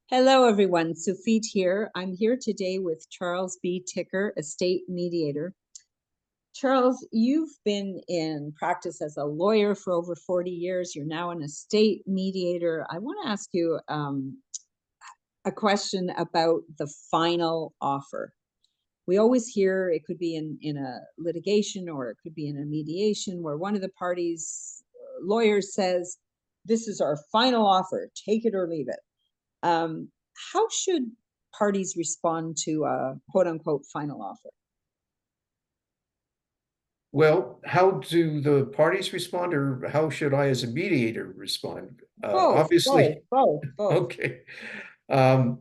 Hello, everyone. Sufit here. I'm here today with Charles B. Ticker, estate mediator. Charles, you've been in practice as a lawyer for over 40 years. You're now an estate mediator. I want to ask you a question about the final offer. We always hear it could be in a litigation or it could be in a mediation where one of the parties, lawyers says, this is our final offer, take it or leave it. How should parties respond to a quote unquote final offer? Well, how do the parties respond, or how should I, as a mediator, respond? Both, both, Obviously, both, both. okay. Um,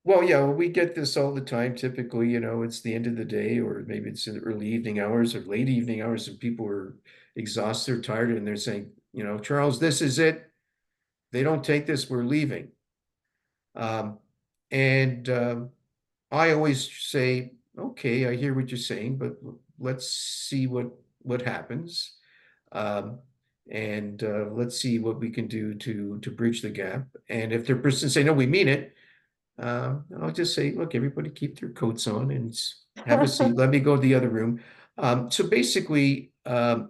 well, yeah, well, we get this all the time. Typically, it's the end of the day, or maybe it's in the early evening hours or late evening hours, and people are exhausted or tired, and they're saying, Charles, this is it. They don't take this, we're leaving. Um, and I always say, okay, I hear what you're saying, but let's see what happens. Um, and let's see what we can do to bridge the gap. And if their person say, no, we mean it, I'll just say, look, everybody keep their coats on and have a seat. Let me go to the other room. So basically, how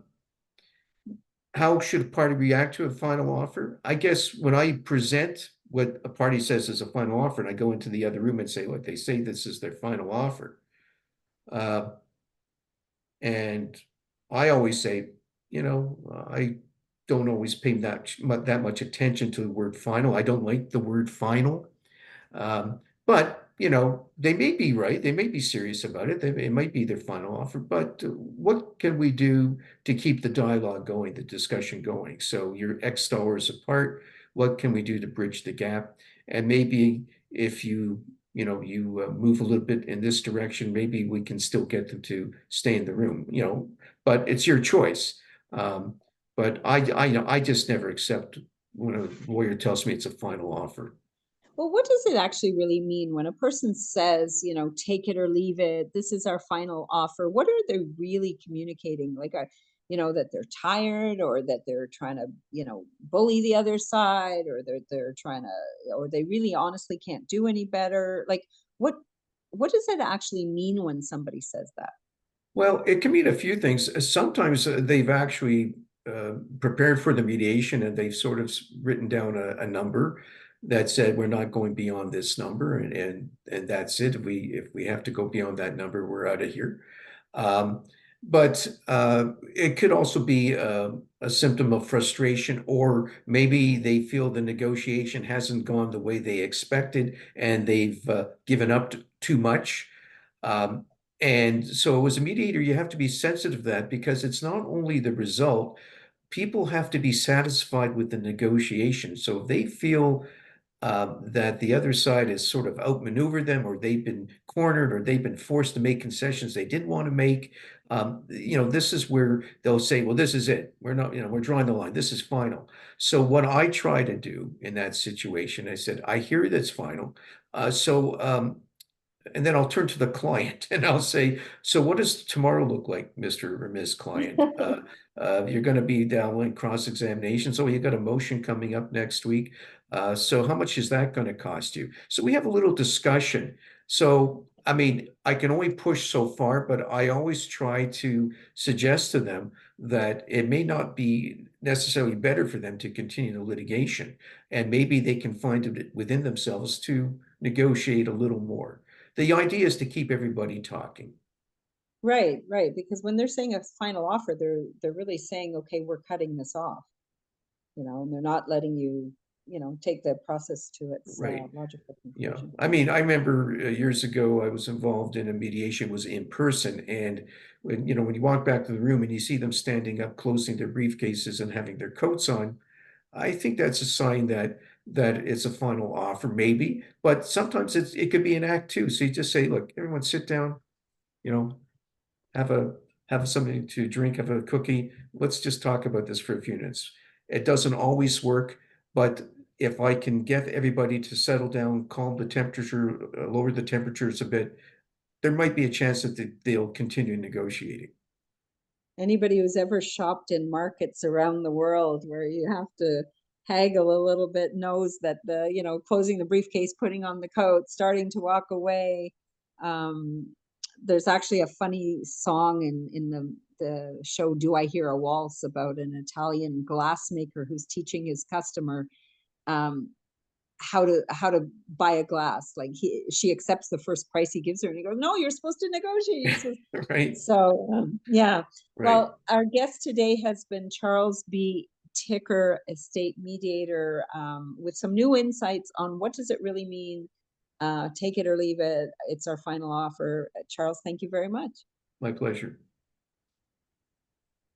should a party react to a final offer? I guess when I present what a party says is a final offer, and I go into the other room and say, look, they say this is their final offer. Uh, and I always say, I don't always pay that much attention to the word final. I don't like the word final. But they may be right. They may be serious about it. It might be their final offer. But what can we do to keep the dialogue going, the discussion going? So you're X dollars apart. What can we do to bridge the gap? And maybe if you move a little bit in this direction, maybe we can still get them to stay in the room. But it's your choice. But I just never accept when a lawyer tells me it's a final offer. Well, what does it actually really mean when a person says, take it or leave it? This is our final offer. What are they really communicating? Like, that they're tired, or that they're trying to, bully the other side, or they're trying to, or they really honestly can't do any better. Like, what what does it actually mean when somebody says that? Well, it can mean a few things. Sometimes they've actually prepared for the mediation and they've sort of written down a number that said we're not going beyond this number, and that's it. If we have to go beyond that number, we're out of here. Um, but it could also be a symptom of frustration, or maybe they feel the negotiation hasn't gone the way they expected and they've given up too much. Um, and so, as a mediator, you have to be sensitive to that because it's not only the result, people have to be satisfied with the negotiation. So, if they feel that the other side has sort of outmaneuvered them, or they've been cornered, or they've been forced to make concessions they didn't want to make, this is where they'll say, well, this is it. We're not, we're drawing the line. This is final. So, what I try to do in that situation, I said, I hear that's final. And then I'll turn to the client and I'll say, so what does tomorrow look like, Mr. or Ms. Client? You're going to be down in cross-examination. So you got a motion coming up next week. So how much is that going to cost you? So we have a little discussion. So, I mean, I can only push so far, but I always try to suggest to them that it may not be necessarily better for them to continue the litigation. And maybe they can find it within themselves to negotiate a little more. The idea is to keep everybody talking. Right, right. Because when they're saying a final offer, they're really saying, okay, we're cutting this off, and they're not letting you, take the process to its Right. logical Yeah. conclusion. I mean, I remember years ago, I was involved in a mediation, was in person. And when you walk back to the room and you see them standing up, closing their briefcases and having their coats on, I think that's a sign that it's a final offer, maybe. But sometimes it could be an act too. So you just say, look, everyone sit down, you know, have a have something to drink, have a cookie. Let's just talk about this for a few minutes. It doesn't always work, but if I can get everybody to settle down, calm the temperature, lower the temperatures a bit, there might be a chance that they'll continue negotiating. Anybody who's ever shopped in markets around the world where you have to haggle a little bit knows that the, closing the briefcase, putting on the coat, starting to walk away. There's actually a funny song in the show Do I Hear a Waltz about an Italian glassmaker who's teaching his customer um, how to buy a glass. Like she accepts the first price he gives her, and he goes, "No, you're supposed to negotiate." You're supposed Right, So yeah. right. Well, our guest today has been Charles B. Ticker, estate mediator, with some new insights on what does it really mean. Take it or leave it. It's our final offer. Charles, thank you very much. My pleasure.